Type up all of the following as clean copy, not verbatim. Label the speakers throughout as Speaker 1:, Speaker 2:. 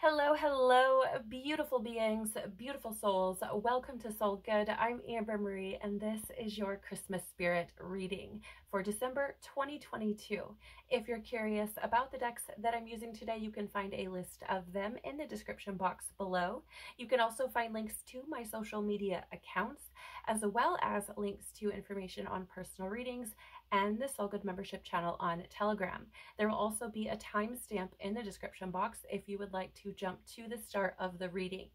Speaker 1: Hello, hello, beautiful beings, beautiful souls. Welcome to Soul Good. I'm Amber Marie, and this is your Christmas Spirit reading for December 2022. If you're curious about the decks that I'm using today, you can find a list of them in the description box below. You can also find links to my social media accounts, as well as links to information on personal readings and the Soul Good membership channel on Telegram. There will also be a timestamp in the description box if you would like to jump to the start of the reading.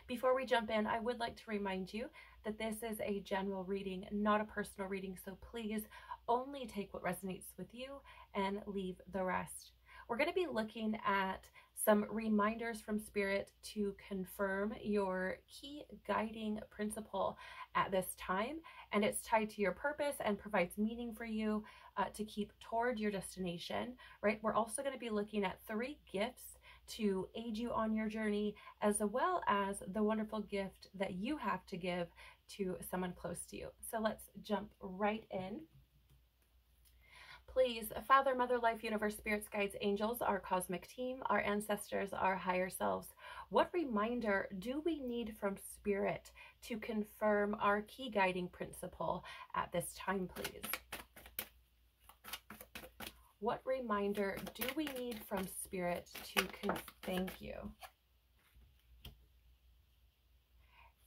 Speaker 1: Before we jump in, I would like to remind you that this is a general reading, not a personal reading, so please only take what resonates with you and leave the rest. We're going to be looking at some reminders from Spirit to confirm your key guiding principle at this time, and it's tied to your purpose and provides meaning for you to keep toward your destination, right? We're also going to be looking at 3 gifts to aid you on your journey, as well as the wonderful gift that you have to give to someone close to you. So let's jump right in. Please, Father, Mother, Life, Universe, Spirits, Guides, Angels, our cosmic team, our ancestors, our higher selves, what reminder do we need from Spirit to confirm our key guiding principle at this time, please? What reminder do we need from Spirit to thank you?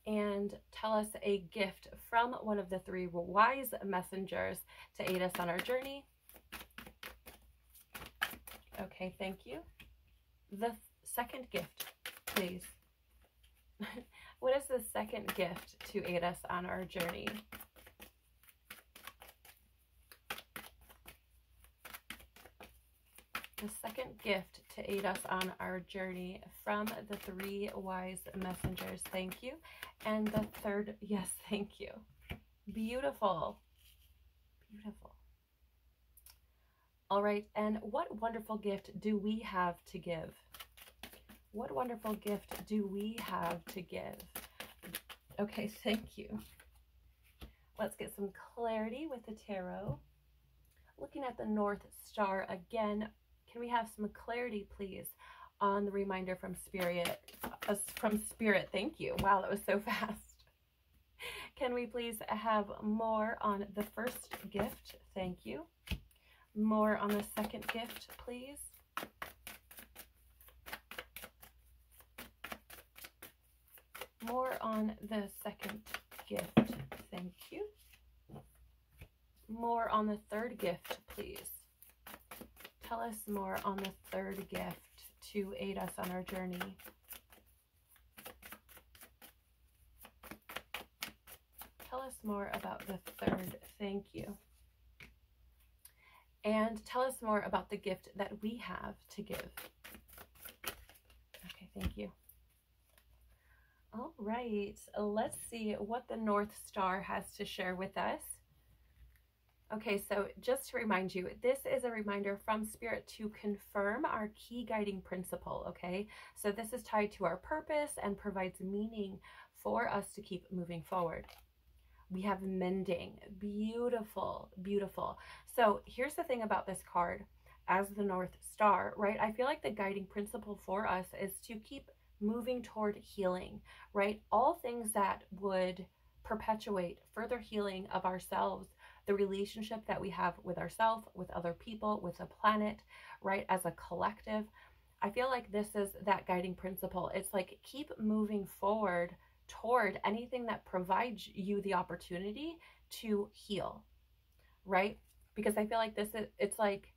Speaker 1: And tell us a gift from one of the 3 wise messengers to aid us on our journey. Okay, thank you. The second gift, please. What is the second gift to aid us on our journey? The second gift to aid us on our journey from the 3 wise messengers. Thank you. And the third, yes, thank you. Beautiful. Beautiful. All right, and what wonderful gift do we have to give? What wonderful gift do we have to give? Okay, thank you. Let's get some clarity with the tarot. Looking at the North Star again, can we have some clarity, please, on the reminder from Spirit? Thank you. Wow, that was so fast. Can we please have more on the first gift? Thank you. More on the second gift, please. More on the second gift. Thank you. More on the third gift, please. Tell us more on the third gift to aid us on our journey. Tell us more about the third. Thank you. And tell us more about the gift that we have to give. Okay, thank you. All right, let's see what the North Star has to share with us. Okay, so just to remind you, this is a reminder from Spirit to confirm our key guiding principle, okay? So this is tied to our purpose and provides meaning for us to keep moving forward. We have mending. Beautiful, beautiful. So here's the thing about this card as the North Star, right? I feel like the guiding principle for us is to keep moving toward healing, right? All things that would perpetuate further healing of ourselves, the relationship that we have with ourselves, with other people, with the planet, right? As a collective. I feel like this is that guiding principle. It's like keep moving forward toward anything that provides you the opportunity to heal, right? Because I feel like it's like,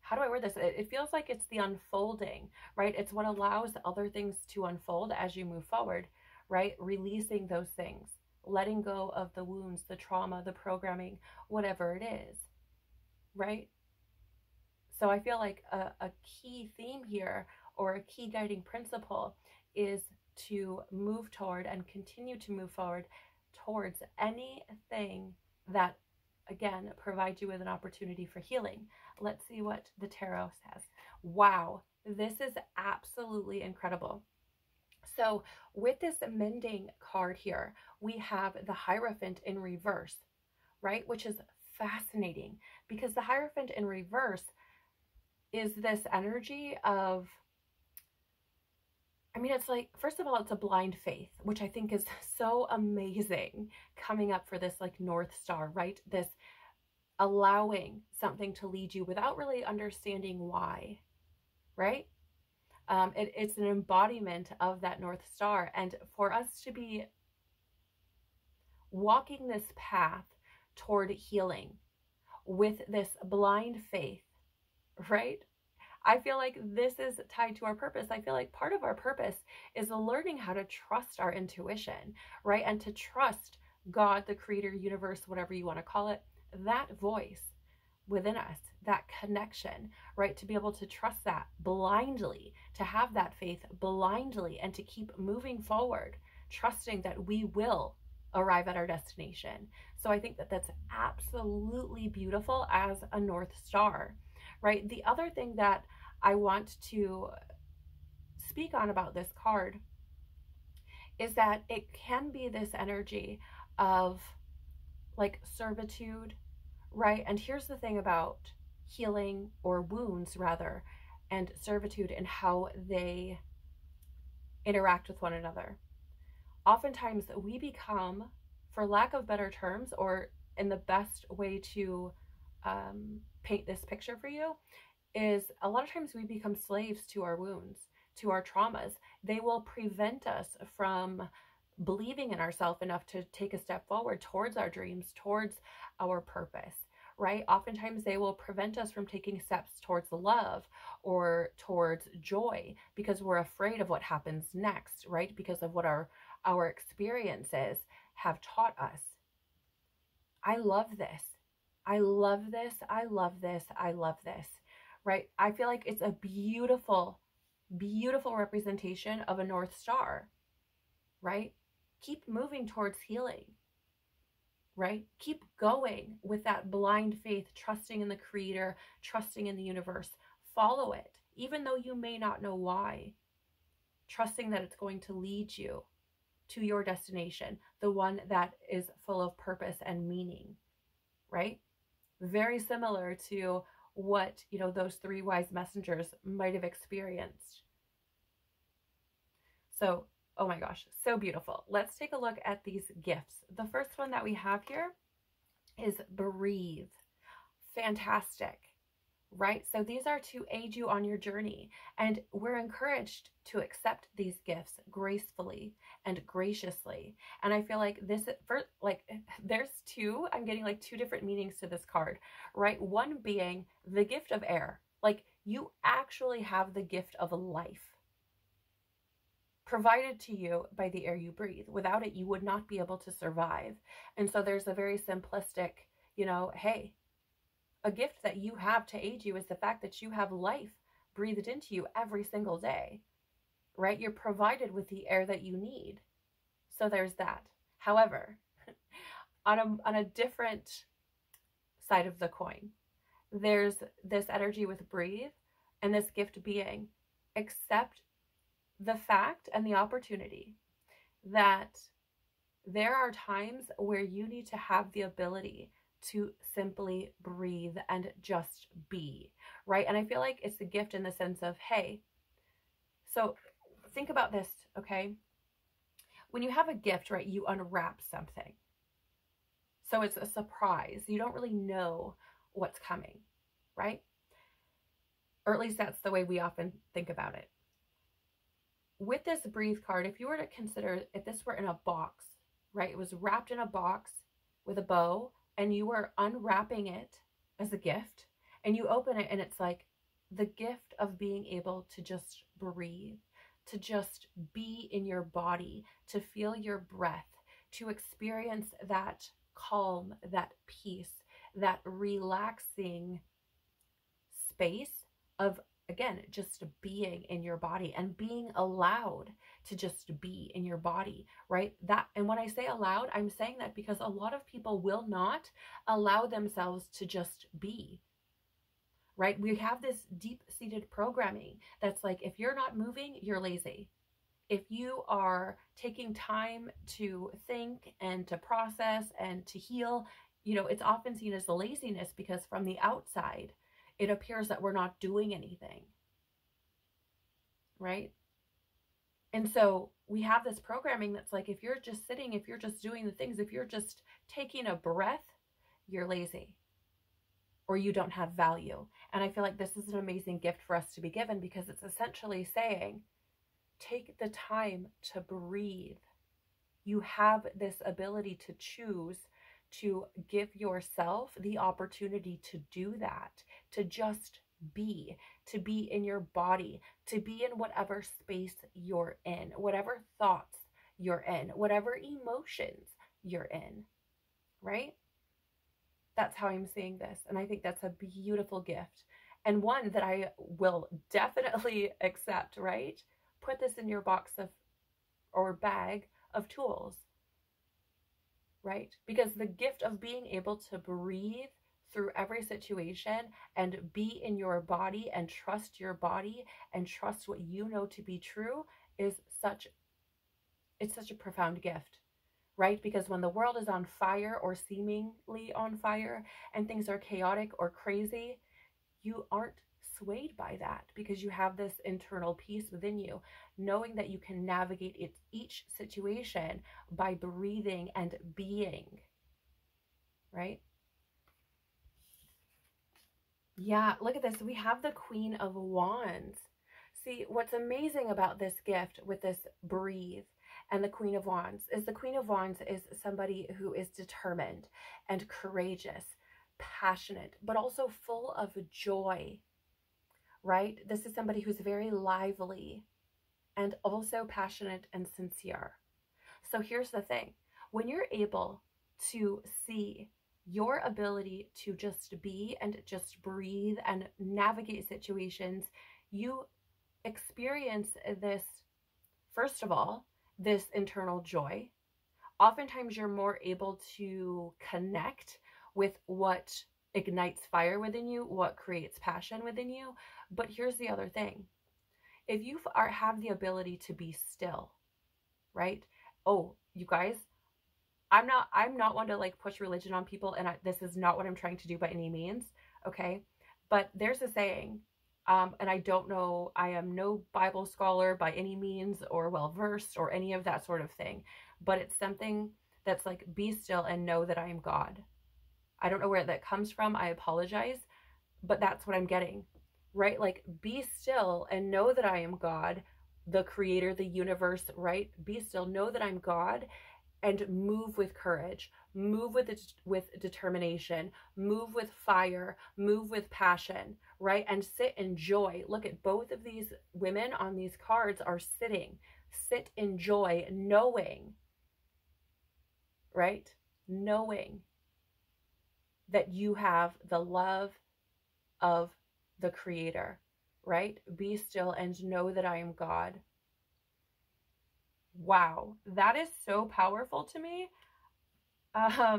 Speaker 1: how do I word this? It feels like it's the unfolding, right? It's what allows other things to unfold as you move forward, right? Releasing those things, letting go of the wounds, the trauma, the programming, whatever it is, right? So I feel like a key theme here, or a key guiding principle, is to move toward and continue to move forward towards anything that, again, provides you with an opportunity for healing. Let's see what the tarot says. Wow, this is absolutely incredible. So with this mending card here, we have the Hierophant in reverse, right? Which is fascinating because the Hierophant in reverse is this energy of I mean, it's like, first of all, it's a blind faith, which I think is so amazing coming up for this like North Star, right? This allowing something to lead you without really understanding why, right? It's an embodiment of that North Star. And for us to be walking this path toward healing with this blind faith, right? I feel like this is tied to our purpose. I feel like part of our purpose is learning how to trust our intuition, right? And to trust God, the creator, universe, whatever you want to call it, that voice within us, that connection, right? To be able to trust that blindly, to have that faith blindly, and to keep moving forward, trusting that we will arrive at our destination. So I think that that's absolutely beautiful as a North Star, right? The other thing that I want to speak on about this card is that it can be this energy of like servitude, right? And here's the thing about healing, or wounds rather, and servitude, and how they interact with one another. Oftentimes we become, for lack of better terms, or in the best way to paint this picture for you, is a lot of times we become slaves to our wounds, to our traumas. They will prevent us from believing in ourselves enough to take a step forward towards our dreams, towards our purpose, right? Oftentimes they will prevent us from taking steps towards love or towards joy because we're afraid of what happens next, right? Because of what our experiences have taught us. I love this. I love this. I love this. I love this, right? I feel like it's a beautiful, beautiful representation of a North Star, right? Keep moving towards healing, right? Keep going with that blind faith, trusting in the creator, trusting in the universe. Follow it, even though you may not know why, trusting that it's going to lead you to your destination, the one that is full of purpose and meaning, right? Very similar to what, those three wise messengers might have experienced. So, oh my gosh, so beautiful. Let's take a look at these gifts. The first one that we have here is breathe. Fantastic, right? So these are to aid you on your journey, and we're encouraged to accept these gifts gracefully and graciously. And I feel like this, there's I'm getting like two different meanings to this card, right? One being the gift of air. Like, you actually have the gift of life provided to you by the air you breathe. Without it, you would not be able to survive. And so there's a very simplistic, hey, a gift that you have to aid you is the fact that you have life breathed into you every single day, right? You're provided with the air that you need. So there's that. However, on a different side of the coin, there's this energy with breathe, and this gift being accept the fact and the opportunity that there are times where you need to have the ability to simply breathe and just be, right? And I feel like it's a gift in the sense of, hey, so think about this, okay? When you have a gift, right, you unwrap something. So it's a surprise. You don't really know what's coming, right? Or at least that's the way we often think about it. With this breathe card, if you were to consider if this were in a box, right? It was wrapped in a box with a bow, and you were unwrapping it as a gift, and you open it and it's like the gift of being able to just breathe, to just be in your body, to feel your breath, to experience that calm, that peace, that relaxing space of, again, just being in your body and being allowed to just be in your body, right? And when I say allowed, I'm saying that because a lot of people will not allow themselves to just be, right? We have this deep-seated programming that's like, if you're not moving, you're lazy. If you are taking time to think and to process and to heal, it's often seen as laziness because from the outside, it appears that we're not doing anything, right? And so we have this programming that's like, if you're just sitting, if you're just doing the things, if you're just taking a breath, you're lazy or you don't have value. And I feel like this is an amazing gift for us to be given, because it's essentially saying, take the time to breathe. You have this ability to choose to give yourself the opportunity to do that, to just be, to be in your body, to be in whatever space you're in, whatever thoughts you're in, whatever emotions you're in, right? That's how I'm seeing this. And I think that's a beautiful gift, and one that I will definitely accept, right? Put this in your box of, or bag of tools, right? Because the gift of being able to breathe through every situation and be in your body and trust your body and trust what you know to be true is it's such a profound gift, right? Because when the world is on fire or seemingly on fire and things are chaotic or crazy, you aren't swayed by that, because you have this internal peace within you, knowing that you can navigate each situation by breathing and being, right? Yeah, look at this. We have the Queen of Wands. See, what's amazing about this gift with this breathe and the Queen of Wands is the Queen of Wands is somebody who is determined and courageous, passionate, but also full of joy, right? This is somebody who's very lively and also passionate and sincere. So here's the thing. When you're able to see your ability to just be and just breathe and navigate situations, you experience this, first of all, this internal joy. Oftentimes you're more able to connect with what ignites fire within you, what creates passion within you. But here's the other thing. If you have the ability to be still, right? Oh, you guys, I'm not one to like push religion on people, and this is not what I'm trying to do by any means, okay? But there's a saying, and I don't know, I am no Bible scholar by any means or well-versed or any of that sort of thing, but it's something that's like, be still and know that I am God. I don't know where that comes from. I apologize, but that's what I'm getting, right? Like, be still and know that I am God, the creator, the universe, right? Be still, know that I'm God, and move with courage, move with determination, move with fire, move with passion, right? And sit in joy. Look at both of these women on these cards are sitting. Sit in joy, knowing, right? Knowing that you have the love of the creator, right? Be still and know that I am God. Wow, that is so powerful to me. I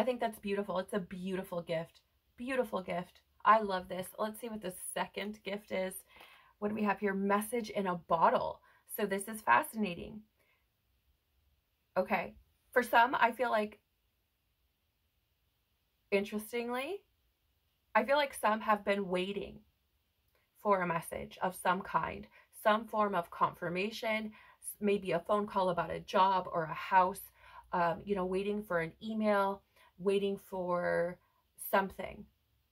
Speaker 1: think that's beautiful. It's a beautiful gift. Beautiful gift. I love this. Let's see what the second gift is. What do we have here? Message in a bottle. So this is fascinating. Okay. For some, I feel like, interestingly, I feel like some have been waiting for a message of some kind, some form of confirmation, maybe a phone call about a job or a house, waiting for an email, waiting for something,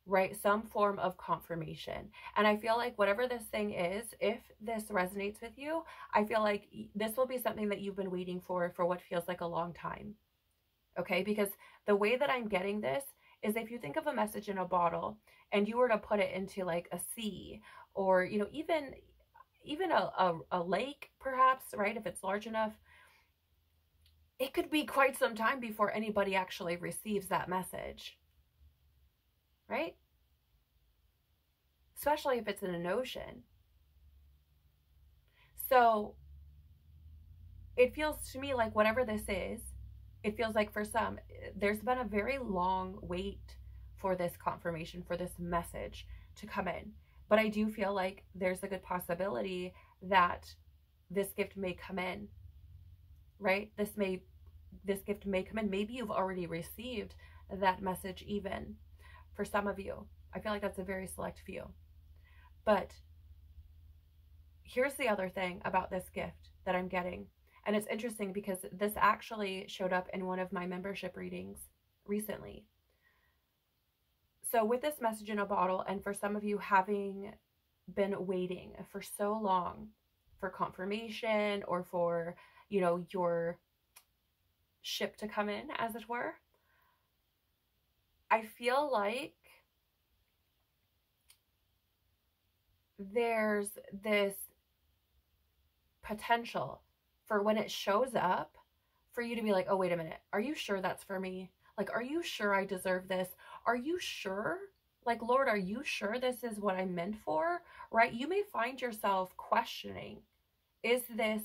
Speaker 1: right? Some form of confirmation. And I feel like whatever this thing is, if this resonates with you, I feel like this will be something that you've been waiting for what feels like a long time. Okay, because the way that I'm getting this is, if you think of a message in a bottle and you were to put it into like a sea, or even a lake, perhaps, right? If it's large enough, it could be quite some time before anybody actually receives that message, right? Especially if it's in an ocean. So it feels to me like whatever this is, it feels like for some, there's been a very long wait for this confirmation, for this message to come in. But I do feel like there's a good possibility that this gift may come in, right? This gift may come in. Maybe you've already received that message even. For some of you, I feel like that's a very select few. But Here's the other thing about this gift that I'm getting. And it's interesting because this actually showed up in one of my membership readings recently. So with this message in a bottle, and for some of you having been waiting for so long for confirmation or for, you know, your ship to come in, as it were, I feel like there's this potential for when it shows up for you to be like, oh, wait a minute. Are you sure that's for me? Like, are you sure I deserve this? Are you sure? Like, Lord, are you sure this is what I'm meant for? Right? You may find yourself questioning, is this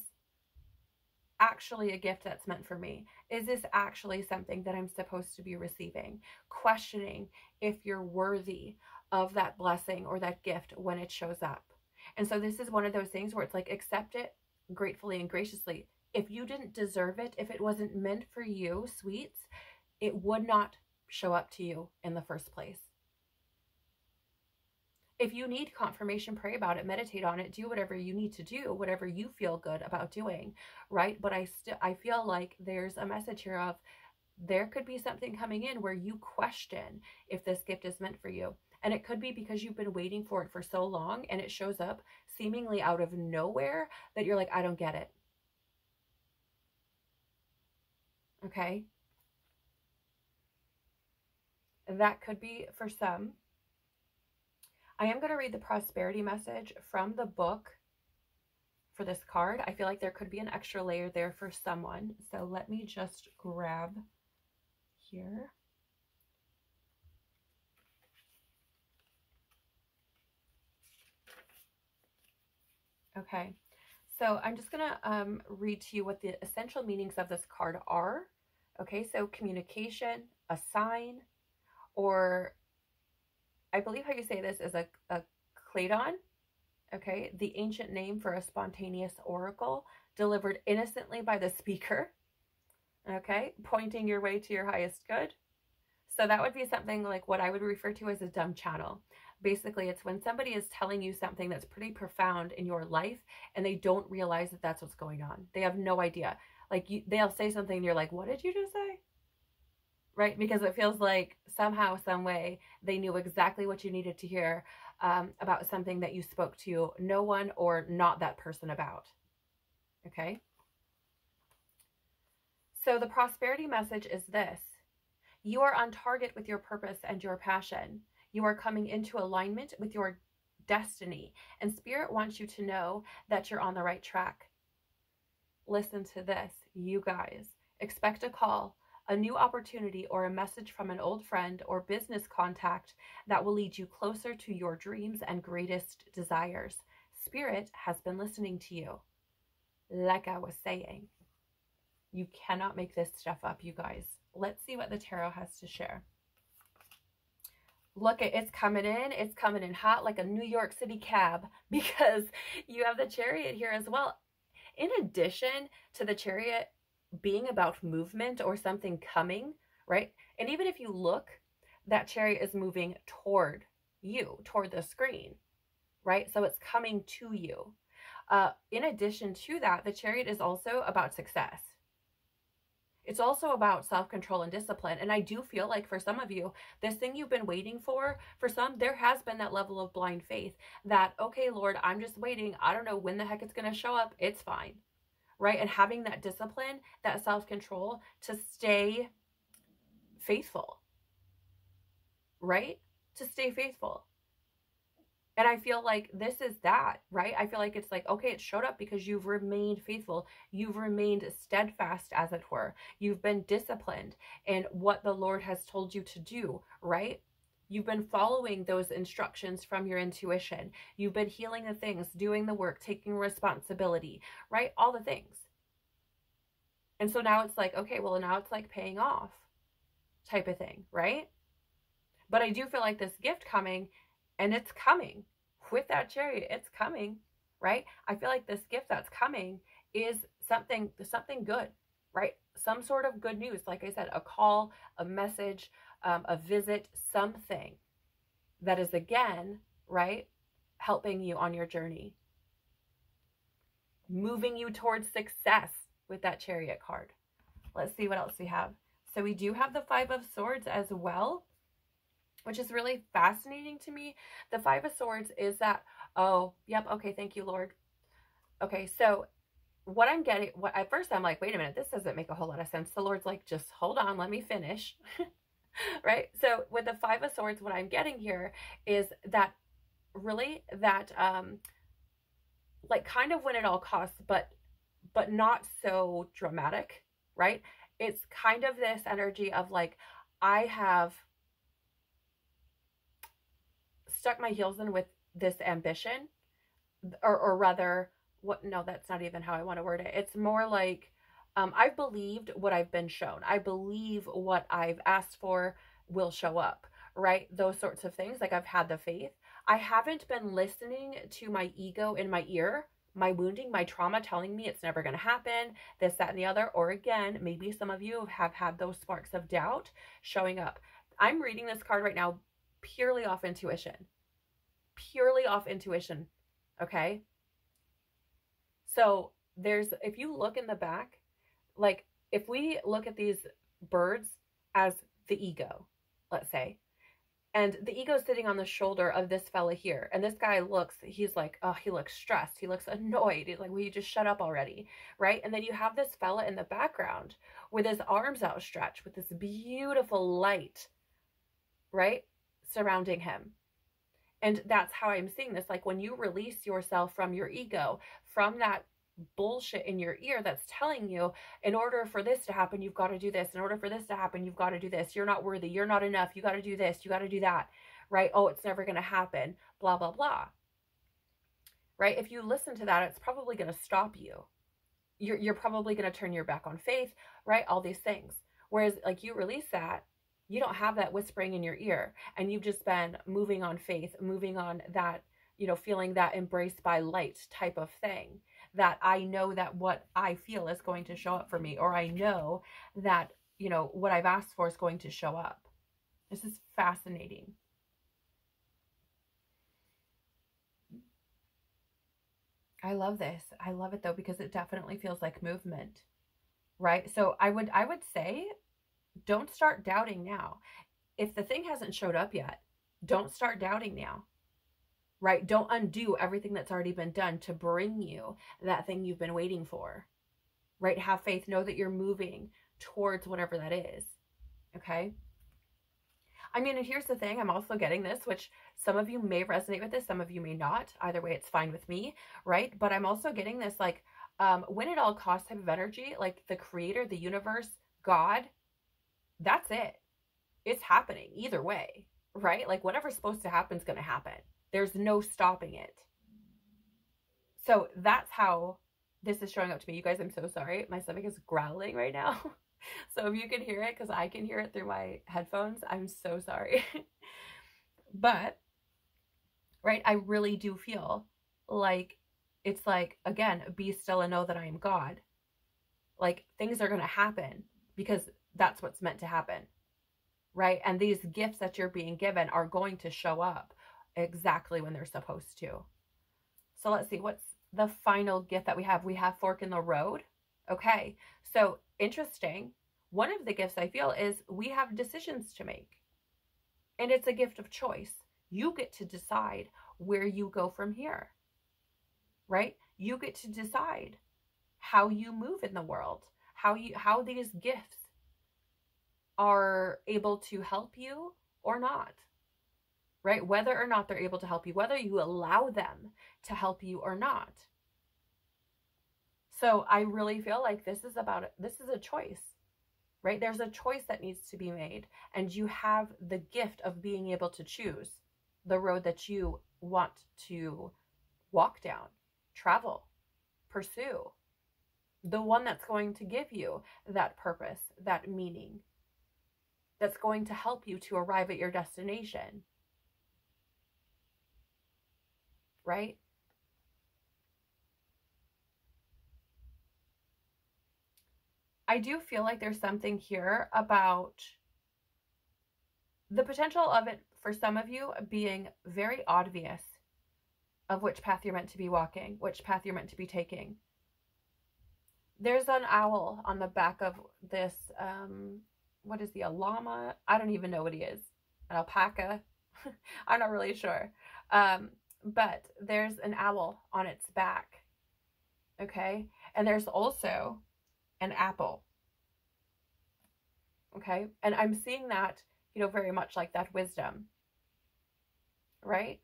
Speaker 1: actually a gift that's meant for me? Is this actually something that I'm supposed to be receiving? Questioning if you're worthy of that blessing or that gift when it shows up. And so this is one of those things where it's like, accept it gratefully and graciously. If you didn't deserve it, if it wasn't meant for you, sweets, it would not show up to you in the first place. If you need confirmation, pray about it, meditate on it, do whatever you need to do, whatever you feel good about doing, right? But I feel like there's a message here of there could be something coming in where you question if this gift is meant for you. And it could be because you've been waiting for it for so long and it shows up seemingly out of nowhere that you're like, I don't get it. Okay? That could be for some. I am going to read the prosperity message from the book for this card. I feel like there could be an extra layer there for someone. So let me just grab here. Okay, so I'm just going to read to you what the essential meanings of this card are. Okay, so communication, a sign, or I believe how you say this is a Cladon. Okay, the ancient name for a spontaneous oracle delivered innocently by the speaker. Okay, pointing your way to your highest good. So that would be something like what I would refer to as a dumb channel. Basically, it's when somebody is telling you something that's pretty profound in your life and they don't realize that that's what's going on. They have no idea. Like they'll say something and you're like, what did you just say? Right? Because it feels like somehow, some way, they knew exactly what you needed to hear about something that you spoke to no one or not that person about. Okay? So the prosperity message is this. You are on target with your purpose and your passion. You are coming into alignment with your destiny. And Spirit wants you to know that you're on the right track. Listen to this, you guys. Expect a call, a new opportunity, or a message from an old friend or business contact that will lead you closer to your dreams and greatest desires. Spirit has been listening to you. Like I was saying, you cannot make this stuff up, you guys. Let's see what the tarot has to share. Look, it's coming in. It's coming in hot like a New York City cab because you have the Chariot here as well. In addition to the Chariot being about movement or something coming, right? And even if you look, that Chariot is moving toward you, toward the screen, right? So it's coming to you. In addition to that, the Chariot is also about success. It's also about self-control and discipline. And I do feel like for some of you, this thing you've been waiting for some, there has been that level of blind faith that, okay, Lord, I'm just waiting. I don't know when the heck it's going to show up. It's fine. Right? And having that discipline, that self-control to stay faithful. Right? To stay faithful. And I feel like this is that, right? I feel like it's like, okay, it showed up because you've remained faithful. You've remained steadfast, as it were. You've been disciplined in what the Lord has told you to do, right? You've been following those instructions from your intuition. You've been healing the things, doing the work, taking responsibility, right? All the things. And so now it's like, okay, well, now it's like paying off type of thing, right? But I do feel like this gift coming, and it's coming with that Chariot, it's coming, right? I feel like this gift that's coming is something good, right? Some sort of good news. Like I said, a call, a message, a visit, something that is, again, right, helping you on your journey. moving you towards success with that Chariot card. Let's see what else we have. So we do have the Five of Swords as well, which is really fascinating to me. The Five of Swords is that, oh, yep, okay, thank you, Lord. Okay, so what I'm getting, at first I'm like, wait a minute, this doesn't make a whole lot of sense. The Lord's like, just hold on, let me finish. Right? So with the Five of Swords, what I'm getting here is that really that, like kind of win at all costs, but not so dramatic, right? It's kind of this energy of like, I have stuck my heels in with this ambition, or rather, what, no, that's not even how I want to word it. It's more like, I've believed what I've been shown. I believe what I've asked for will show up, right? Those sorts of things. Like I've had the faith. I haven't been listening to my ego in my ear, my wounding, my trauma telling me it's never going to happen, this, that, and the other. Or again, maybe some of you have had those sparks of doubt showing up. I'm reading this card right now purely off intuition. Purely off intuition. Okay? So there's, if you look in the back, like if we look at these birds as the ego, let's say, and the ego is sitting on the shoulder of this fella here, and this guy looks, he's like, oh, he looks stressed, he looks annoyed, he's like, will you just shut up already, right? And then you have this fella in the background with his arms outstretched with this beautiful light, right, surrounding him. And that's how I'm seeing this. Like when you release yourself from your ego, from that bullshit in your ear that's telling you, in order for this to happen, you've got to do this. In order for this to happen, you've got to do this. You're not worthy. You're not enough. You got to do this. You got to do that, right? Oh, it's never going to happen. Blah, blah, blah. Right? If you listen to that, it's probably going to stop you. You're probably going to turn your back on faith, right? All these things. Whereas like you release that, you don't have that whispering in your ear, and you've just been moving on faith, moving on that, you know, feeling that embraced by light type of thing, that I know that what I feel is going to show up for me, or I know that, you know, what I've asked for is going to show up. This is fascinating. I love this. I love it though, because it definitely feels like movement, right? So I would say, don't start doubting now. If the thing hasn't showed up yet, don't start doubting now, right? Don't undo everything that's already been done to bring you that thing you've been waiting for, right? Have faith. Know that you're moving towards whatever that is, okay? I mean, and here's the thing. I'm also getting this, which some of you may resonate with this, some of you may not. Either way, it's fine with me, right? But I'm also getting this, like, win at all costs type of energy, like the creator, the universe, God, that's it. It's happening either way, right? Like whatever's supposed to happen is going to happen. There's no stopping it. So that's how this is showing up to me. You guys, I'm so sorry. My stomach is growling right now. So if you can hear it, because I can hear it through my headphones, I'm so sorry. But, right, I really do feel like it's like, again, be still and know that I am God. Like things are going to happen because that's what's meant to happen, right? And these gifts that you're being given are going to show up exactly when they're supposed to. So let's see, what's the final gift that we have? We have fork in the road. Okay, so interesting. One of the gifts I feel is we have decisions to make, and it's a gift of choice. You get to decide where you go from here, right? You get to decide how you move in the world, how these gifts are able to help you or not, right? Whether or not they're able to help you, whether you allow them to help you or not. So I really feel like this is a choice, right? There's a choice that needs to be made, and you have the gift of being able to choose the road that you want to walk down, travel, pursue, the one that's going to give you that purpose, that meaning, that's going to help you to arrive at your destination, right? I do feel like there's something here about the potential of it for some of you being very obvious of which path you're meant to be walking, which path you're meant to be taking, There's an owl on the back of this, what is he, a llama? I don't even know what he is. An alpaca? I'm not really sure. But there's an owl on its back. Okay? And there's also an apple. Okay? And I'm seeing that, very much like that wisdom. Right?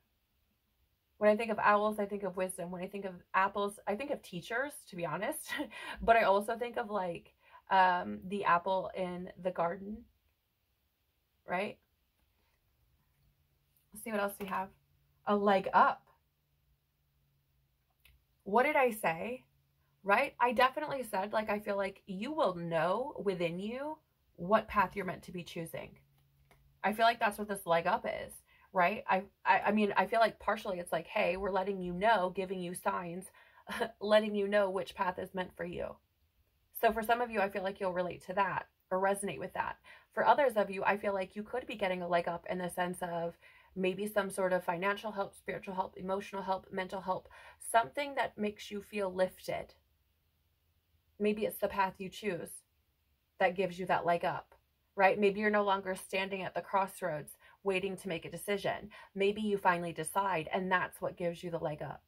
Speaker 1: When I think of owls, I think of wisdom. When I think of apples, I think of teachers, to be honest. But I also think of like the apple in the garden, right? Let's see what else we have. A leg up. What did I say? Right? I definitely said, like, I feel like you will know within you what path you're meant to be choosing. I feel like that's what this leg up is. Right? I mean, I feel like partially it's like, hey, we're letting you know, giving you signs, letting you know which path is meant for you. So for some of you, I feel like you'll relate to that or resonate with that. For others of you, I feel like you could be getting a leg up in the sense of maybe some sort of financial help, spiritual help, emotional help, mental help, something that makes you feel lifted. Maybe it's the path you choose that gives you that leg up, right? Maybe you're no longer standing at the crossroads waiting to make a decision. Maybe you finally decide, and that's what gives you the leg up,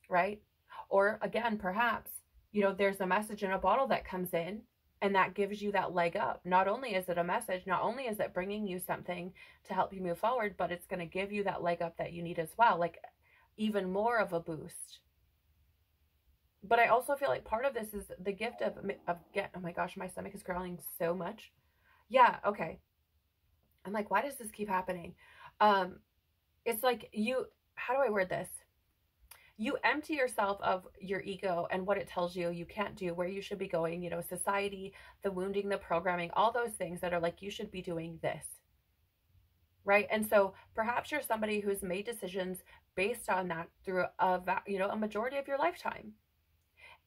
Speaker 1: right? Or again, perhaps, there's a message in a bottle that comes in and that gives you that leg up. Not only is it a message, not only is it bringing you something to help you move forward, but it's going to give you that leg up that you need as well, like even more of a boost. But I also feel like part of this is the gift of oh my gosh, my stomach is growling so much. Yeah, okay. I'm like, why does this keep happening? It's like how do I word this? You empty yourself of your ego and what it tells you you can't do, where you should be going, society, the wounding, the programming, all those things that are like, you should be doing this. Right? And so perhaps you're somebody who's made decisions based on that through a majority of your lifetime.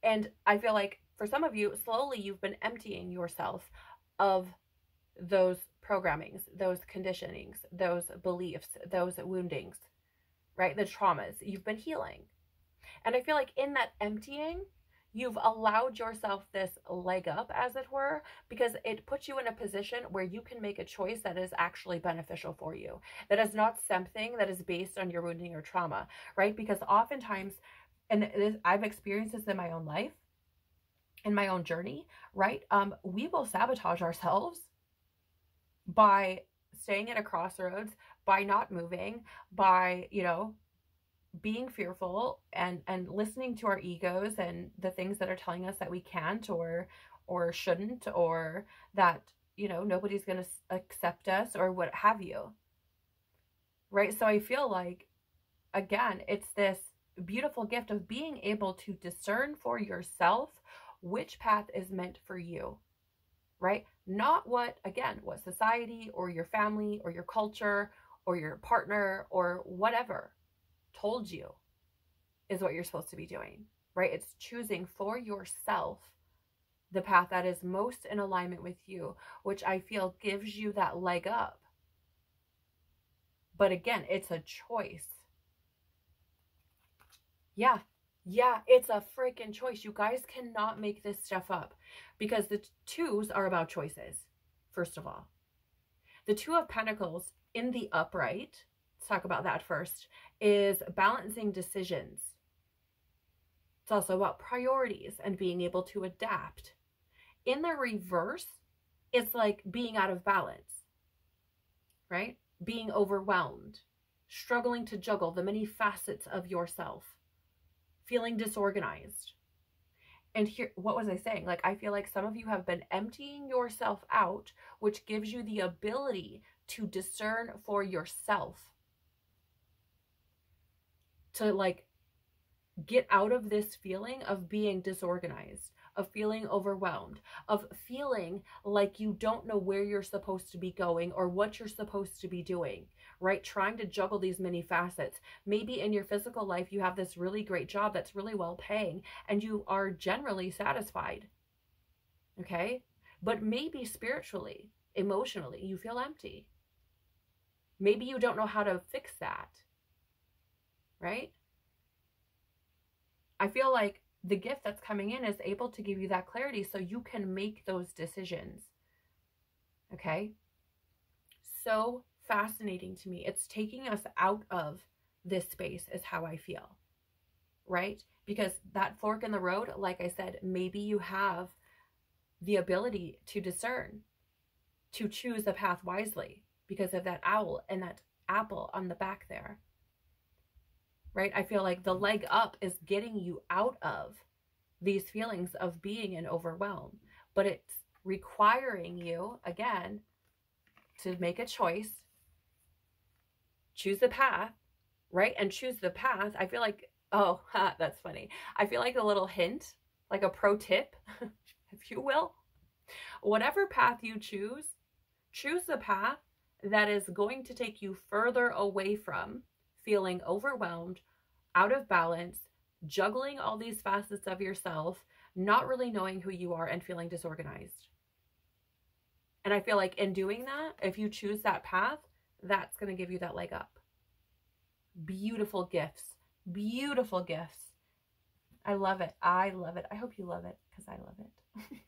Speaker 1: And I feel like for some of you, slowly you've been emptying yourself of those programmings, those conditionings, those beliefs, those woundings, right? The traumas you've been healing. And I feel like in that emptying, you've allowed yourself this leg up, as it were, because it puts you in a position where you can make a choice that is actually beneficial for you, that is not something that is based on your wounding or trauma, right? Because oftentimes, and I've experienced this in my own life, in my own journey, right? We will sabotage ourselves by staying at a crossroads, by not moving, by, being fearful and listening to our egos and the things that are telling us that we can't or shouldn't, or that, nobody's going to accept us or what have you. Right? So I feel like, again, it's this beautiful gift of being able to discern for yourself which path is meant for you. Right? Not what society or your family or your culture or your partner or whatever told you is what you're supposed to be doing, right? It's choosing for yourself the path that is most in alignment with you, which I feel gives you that leg up. But again, it's a choice. Yeah, it's a freaking choice. You guys cannot make this stuff up, because the twos are about choices, first of all. The Two of Pentacles in the upright, let's talk about that first, is balancing decisions. It's also about priorities and being able to adapt. In the reverse, it's like being out of balance, right? Being overwhelmed, struggling to juggle the many facets of yourself, feeling disorganized. And here, what was I saying? Like, I feel like some of you have been emptying yourself out, which gives you the ability to discern for yourself, to like get out of this feeling of being disorganized, of feeling overwhelmed, of feeling like you don't know where you're supposed to be going or what you're supposed to be doing, right? Trying to juggle these many facets. Maybe in your physical life, you have this really great job that's really well paying and you are generally satisfied, okay? But maybe spiritually, emotionally, you feel empty. Maybe you don't know how to fix that, right? I feel like the gift that's coming in is able to give you that clarity so you can make those decisions. Okay? So fascinating to me. It's taking us out of this space is how I feel, right? Because that fork in the road, like I said, maybe you have the ability to discern, to choose a path wisely because of that owl and that apple on the back there, right? I feel like the leg up is getting you out of these feelings of being in overwhelm, but it's requiring you, again, to make a choice, choose the path, right? And choose the path. I feel like, oh, that's funny. I feel like a little hint, like a pro tip, if you will. Whatever path you choose the path that is going to take you further away from feeling overwhelmed, out of balance, juggling all these facets of yourself, not really knowing who you are, and feeling disorganized. And I feel like in doing that, if you choose that path, that's going to give you that leg up. Beautiful gifts. Beautiful gifts. I love it. I love it. I hope you love it because I love it.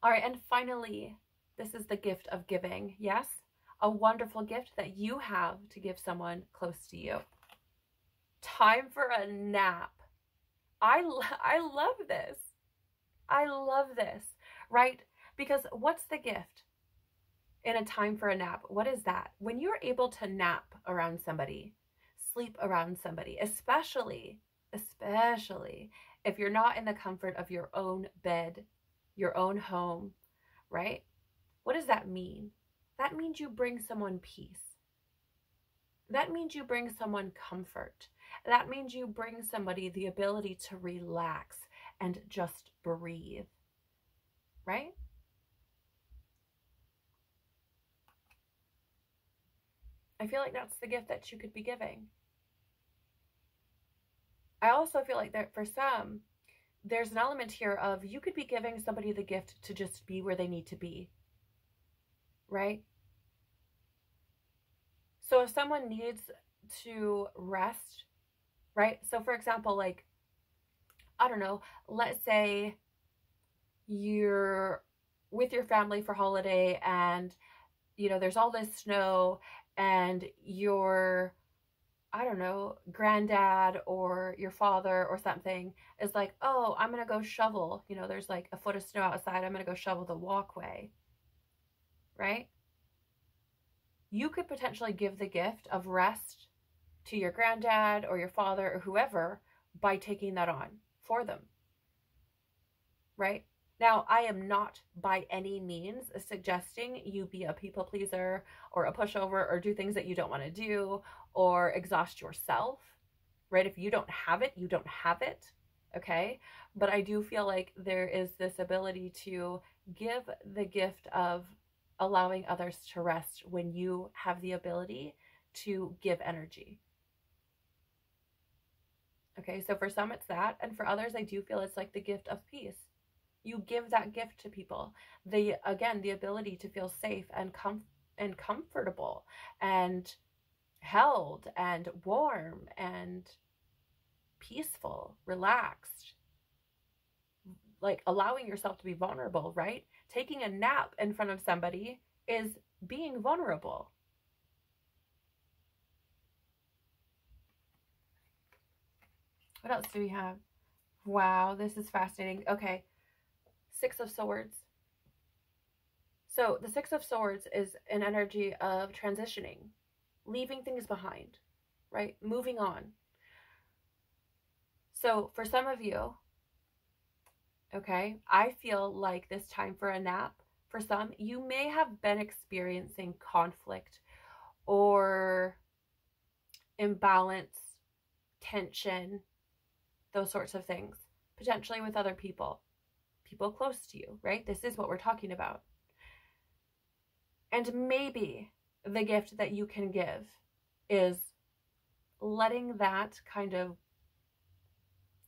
Speaker 1: All right. And finally, this is the gift of giving. Yes. A wonderful gift that you have to give someone close to you. Time for a nap. I love this. I love this, right? Because what's the gift in a time for a nap? What is that? When you're able to nap around somebody, sleep around somebody, especially if you're not in the comfort of your own bed, your own home, right? What does that mean? That means you bring someone peace. That means you bring someone comfort. That means you bring somebody the ability to relax and just breathe, right? I feel like that's the gift that you could be giving. I also feel like that for some, there's an element here of you could be giving somebody the gift to just be where they need to be, right? So if someone needs to rest, right? So for example, like, I don't know, let's say you're with your family for holiday and, you know, there's all this snow and your, I don't know, granddad or your father or something is like, oh, I'm going to go shovel. You know, there's like a foot of snow outside. I'm going to go shovel the walkway, right? You could potentially give the gift of rest to your granddad or your father or whoever by taking that on for them, right? Now, I am not by any means suggesting you be a people pleaser or a pushover or do things that you don't want to do or exhaust yourself, right? If you don't have it, you don't have it, okay? But I do feel like there is this ability to give the gift of allowing others to rest when you have the ability to give energy. Okay, so for some it's that, and for others I do feel it's like the gift of peace. You give that gift to people. The ability to feel safe and comfortable and held and warm and peaceful, relaxed. Like allowing yourself to be vulnerable, right? Taking a nap in front of somebody is being vulnerable. What else do we have? Wow, this is fascinating. Okay. Six of Swords. So the Six of Swords is an energy of transitioning, leaving things behind, right? Moving on. So for some of you, okay, I feel like this time for a nap, for some, you may have been experiencing conflict or imbalance, tension, those sorts of things, potentially with other people close to you, right? This is what we're talking about. And maybe the gift that you can give is letting that kind of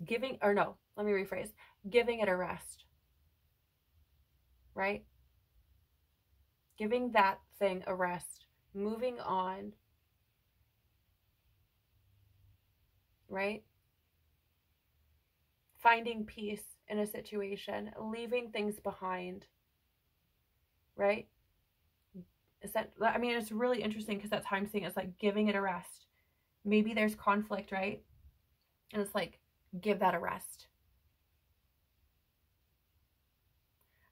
Speaker 1: giving it a rest, right? Giving that thing a rest, moving on, right? finding peace in a situation, leaving things behind, right? I mean, it's really interesting because that's how I'm seeing it. It's like giving it a rest. Maybe there's conflict, right? And it's like, give that a rest.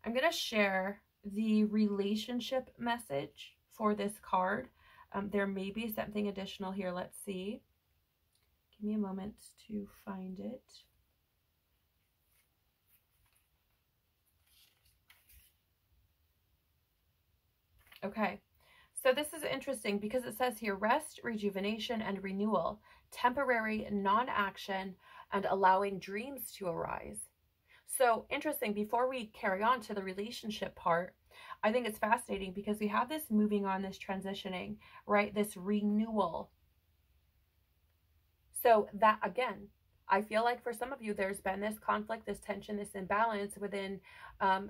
Speaker 1: I'm going to share the relationship message for this card. There may be something additional here. Let's see. Give me a moment to find it. Okay, so this is interesting because it says here, rest, rejuvenation, and renewal, temporary non-action, and allowing dreams to arise. So interesting, before we carry on to the relationship part, I think it's fascinating because we have this moving on, this transitioning, right? This renewal. So that, again, I feel like for some of you, there's been this conflict, this tension, this imbalance within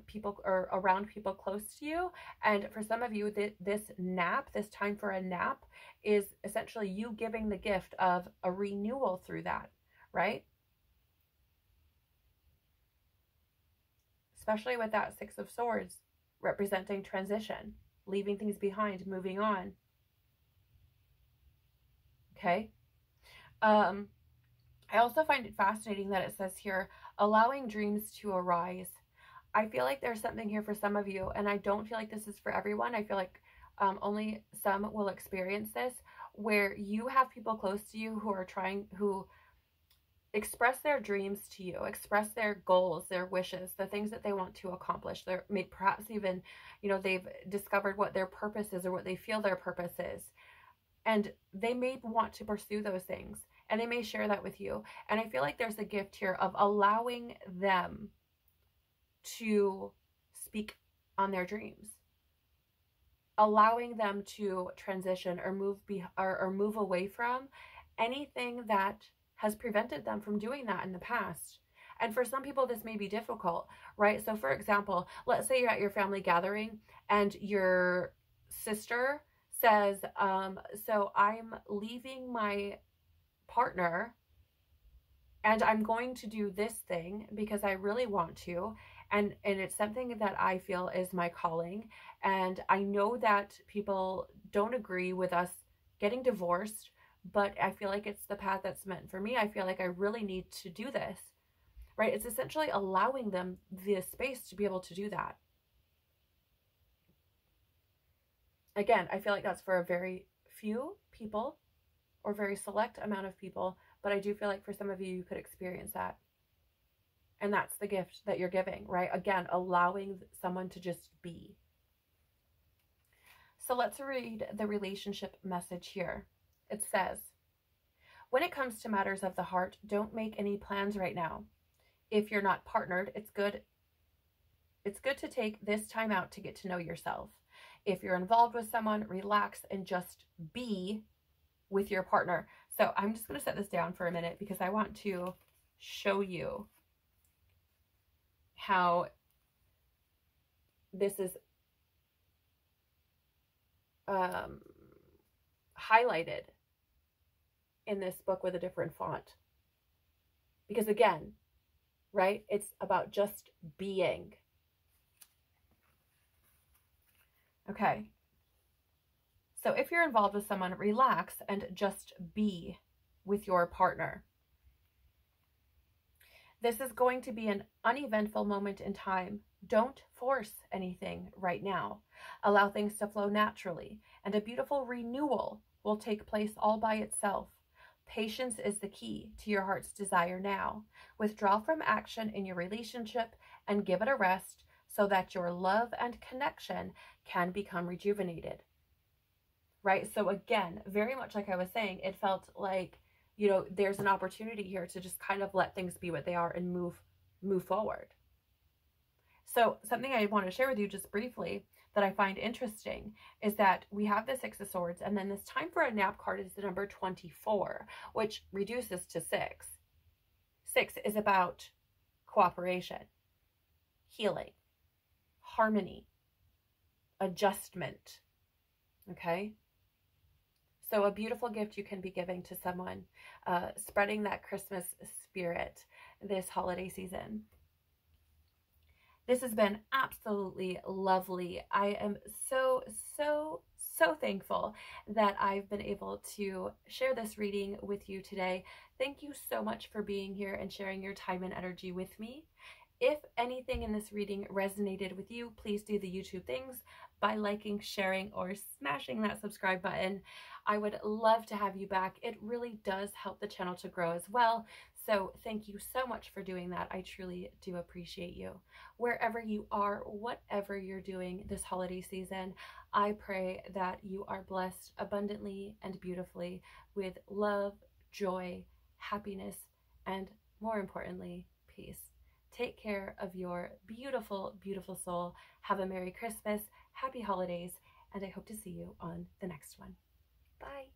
Speaker 1: people or around people close to you. And for some of you, this nap, this time for a nap, is essentially you giving the gift of a renewal through that, right? Especially with that Six of Swords representing transition, leaving things behind, moving on. Okay. I also find it fascinating that it says here, allowing dreams to arise. I feel like there's something here for some of you, and I don't feel like this is for everyone. I feel like only some will experience this, where you have people close to you who express their dreams to you, express their goals, their wishes, the things that they want to accomplish. They're perhaps even, they've discovered what their purpose is or what they feel their purpose is. And they may want to pursue those things, and they may share that with you. And I feel like there's a gift here of allowing them to speak on their dreams, allowing them to transition or move away from anything that has prevented them from doing that in the past. And for some people, this may be difficult, right? So for example, let's say you're at your family gathering and your sister says, so I'm leaving my partner and I'm going to do this thing because I really want to. And it's something that I feel is my calling. And I know that people don't agree with us getting divorced, but I feel like it's the path that's meant for me. I feel like I really need to do this, right? It's essentially allowing them the space to be able to do that. Again, I feel like that's for a very few people or very select amount of people, but I do feel like for some of you, you could experience that. And that's the gift that you're giving, right? Again, allowing someone to just be. So let's read the relationship message here. It says, when it comes to matters of the heart, don't make any plans right now. If you're not partnered, it's good to take this time out to get to know yourself. If you're involved with someone, relax and just be with your partner. So I'm just going to set this down for a minute because I want to show you how this is highlighted in this book with a different font. Because again, right, it's about just being. Okay. So if you're involved with someone, relax and just be with your partner. This is going to be an uneventful moment in time. Don't force anything right now. Allow things to flow naturally, and a beautiful renewal will take place all by itself. Patience is the key to your heart's desire now. Withdraw from action in your relationship and give it a rest so that your love and connection can become rejuvenated. Right? So again, very much like I was saying, it felt like, there's an opportunity here to just kind of let things be what they are and move forward. So something I want to share with you just briefly that I find interesting is that we have the Six of Swords, and then this time for a nap card is the number 24, which reduces to 6. 6 is about cooperation, healing, harmony, adjustment. Okay? So a beautiful gift you can be giving to someone, spreading that Christmas spirit this holiday season. This has been absolutely lovely. I am so thankful that I've been able to share this reading with you today. Thank you so much for being here and sharing your time and energy with me. If anything in this reading resonated with you, please do the YouTube things by liking, sharing, or smashing that subscribe button. I would love to have you back. It really does help the channel to grow as well. So thank you so much for doing that. I truly do appreciate you. Wherever you are, whatever you're doing this holiday season, I pray that you are blessed abundantly and beautifully with love, joy, happiness, and more importantly, peace. Take care of your beautiful, beautiful soul. Have a Merry Christmas, Happy Holidays, and I hope to see you on the next one. Bye.